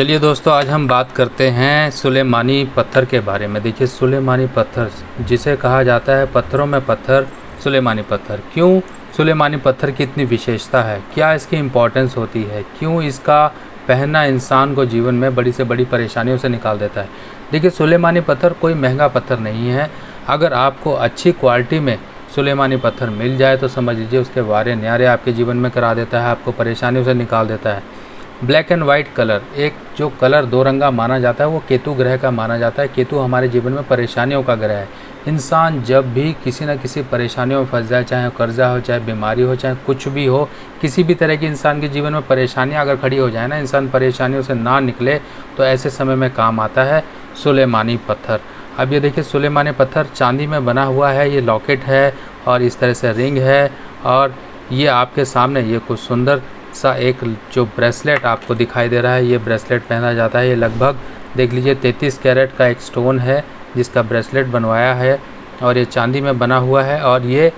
चलिए दोस्तों, आज हम बात करते हैं सुलेमानी पत्थर के बारे में। देखिए, सुलेमानी पत्थर जिसे कहा जाता है पत्थरों में पत्थर, सुलेमानी पत्थर। क्यों सुलेमानी पत्थर की इतनी विशेषता है, क्या इसकी इम्पोर्टेंस होती है, क्यों इसका पहनना इंसान को जीवन में बड़ी से बड़ी परेशानियों से निकाल देता है। देखिए, सुलेमानी पत्थर कोई महंगा पत्थर नहीं है। अगर आपको अच्छी क्वालिटी में सुलेमानी पत्थर मिल जाए तो समझ लीजिए उसके वारे न्यारे आपके जीवन में करा देता है, आपको परेशानियों से निकाल देता है। ब्लैक एंड वाइट कलर, एक जो कलर दो रंगा माना जाता है वो केतु ग्रह का माना जाता है। केतु हमारे जीवन में परेशानियों का ग्रह है। इंसान जब भी किसी न किसी परेशानियों में फंस जाए, चाहे कर्जा हो, चाहे बीमारी हो, चाहे कुछ भी हो, किसी भी तरह की इंसान के जीवन में परेशानियां अगर खड़ी हो जाए ना, इंसान परेशानियों से ना निकले तो ऐसे समय में काम आता है सुलेमानी पत्थर। अब ये देखिए, सुलेमानी पत्थर चांदी में बना हुआ है। ये लॉकेट है और इस तरह से रिंग है, और ये आपके सामने ये कुछ सुंदर सा एक जो ब्रेसलेट आपको दिखाई दे रहा है, ये ब्रेसलेट पहना जाता है। ये लगभग देख लीजिए 33 कैरेट का एक स्टोन है जिसका ब्रेसलेट बनवाया है, और ये चांदी में बना हुआ है। और ये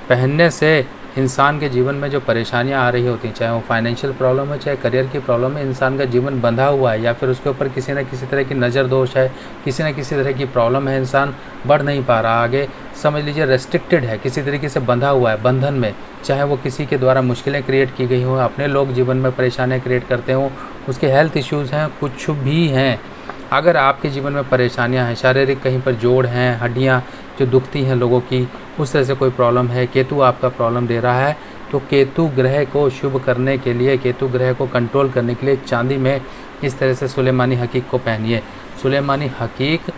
पहनने से इंसान के जीवन में जो परेशानियां आ रही होती हैं, चाहे वो फाइनेंशियल प्रॉब्लम है, चाहे करियर की प्रॉब्लम है, इंसान का जीवन बंधा हुआ है या फिर उसके ऊपर किसी न किसी तरह की नज़र दोष है, किसी न किसी तरह की प्रॉब्लम है, इंसान बढ़ नहीं पा रहा आगे, समझ लीजिए रेस्ट्रिक्टेड है, किसी तरीके से बंधा हुआ है बंधन में, चाहे वो किसी के द्वारा मुश्किलें क्रिएट की गई हों, अपने लोग जीवन में परेशानियाँ क्रिएट करते हों, उसके हेल्थ इश्यूज़ हैं, कुछ भी हैं। अगर आपके जीवन में परेशानियां हैं, शारीरिक कहीं पर जोड़ हैं, हड्डियां जो दुखती हैं लोगों की, उस तरह से कोई प्रॉब्लम है, केतु आपका प्रॉब्लम दे रहा है, तो केतु ग्रह को शुभ करने के लिए, केतु ग्रह को कंट्रोल करने के लिए चांदी में इस तरह से सुलेमानी हकीक को पहनिए। सुलेमानी हकीक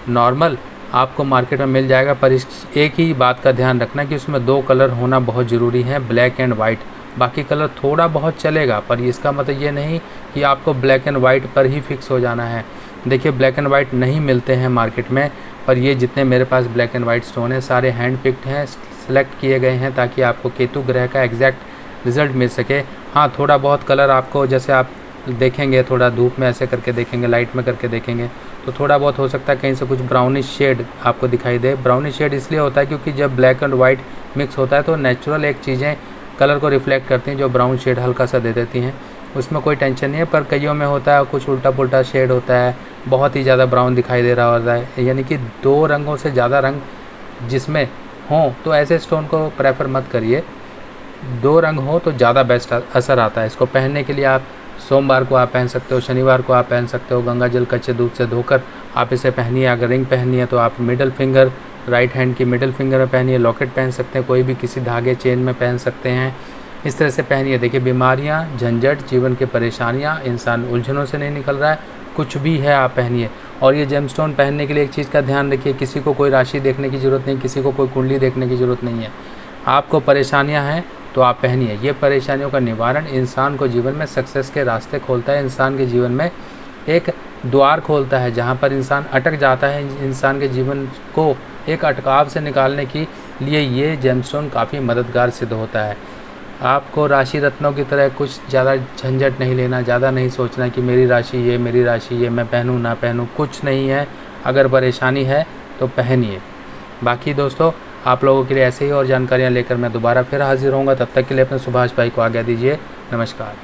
नॉर्मल आपको मार्केट में मिल जाएगा, पर इस एक ही बात का ध्यान रखना कि उसमें दो कलर होना बहुत ज़रूरी है, ब्लैक एंड वाइट। बाकी कलर थोड़ा बहुत चलेगा, पर इसका मतलब ये नहीं कि आपको ब्लैक एंड वाइट पर ही फिक्स हो जाना है। देखिए, ब्लैक एंड वाइट नहीं मिलते हैं मार्केट में, पर ये जितने मेरे पास ब्लैक एंड वाइट स्टोन है सारे हैंड पिक्ड हैं, सेलेक्ट किए गए हैं ताकि आपको केतु ग्रह का एग्जैक्ट रिज़ल्ट मिल सके। हाँ, थोड़ा बहुत कलर आपको, जैसे आप देखेंगे थोड़ा धूप में ऐसे करके देखेंगे, लाइट में करके देखेंगे, तो थोड़ा बहुत हो सकता है कहीं से कुछ ब्राउनिश शेड आपको दिखाई दे। ब्राउनिश शेड इसलिए होता है क्योंकि जब ब्लैक एंड वाइट मिक्स होता है तो नेचुरल एक चीज़ें कलर को रिफ्लेक्ट करती हैं जो ब्राउन शेड हल्का सा दे देती हैं, उसमें कोई टेंशन नहीं है। पर कईयों में होता है कुछ उल्टा पुल्टा शेड होता है, बहुत ही ज़्यादा ब्राउन दिखाई दे रहा होता है, यानी कि दो रंगों से ज़्यादा रंग जिसमें हों तो ऐसे स्टोन को प्रेफर मत करिए। दो रंग हो तो ज़्यादा बेस्ट असर आता है। इसको पहनने के लिए आप सोमवार को आप पहन सकते हो, शनिवार को आप पहन सकते हो, गंगा जल कच्चे दूध से धोकर आप इसे पहनिए। अगर रिंग पहननी है तो आप मिडल फिंगर, राइट हैंड की मिडल फिंगर में पहनिए। लॉकेट पहन सकते हैं, कोई भी किसी धागे चेन में पहन सकते हैं, इस तरह से पहनिए। देखिए, बीमारियां, झंझट, जीवन की परेशानियां, इंसान उलझनों से नहीं निकल रहा है, कुछ भी है आप पहनिए। और ये जेमस्टोन पहनने के लिए एक चीज़ का ध्यान रखिए, किसी को कोई राशि देखने की ज़रूरत नहीं, किसी को कोई कुंडली देखने की ज़रूरत नहीं है। आपको परेशानियां हैं तो आप पहनिए। ये परेशानियों का निवारण इंसान को जीवन में सक्सेस के रास्ते खोलता है, इंसान के जीवन में एक द्वार खोलता है जहाँ पर इंसान अटक जाता है। इंसान के जीवन को एक अटकाव से निकालने के लिए ये जेमस्टोन काफ़ी मददगार सिद्ध होता है। आपको राशि रत्नों की तरह कुछ ज़्यादा झंझट नहीं लेना, ज़्यादा नहीं सोचना कि मेरी राशि ये, मेरी राशि ये, मैं पहनूँ ना पहनूँ, कुछ नहीं है। अगर परेशानी है तो पहनिए। बाकी दोस्तों, आप लोगों के लिए ऐसे ही और जानकारियाँ लेकर मैं दोबारा फिर हाजिर होऊंगा। तब तक के लिए अपने सुभाष भाई को आज्ञा दीजिए। नमस्कार।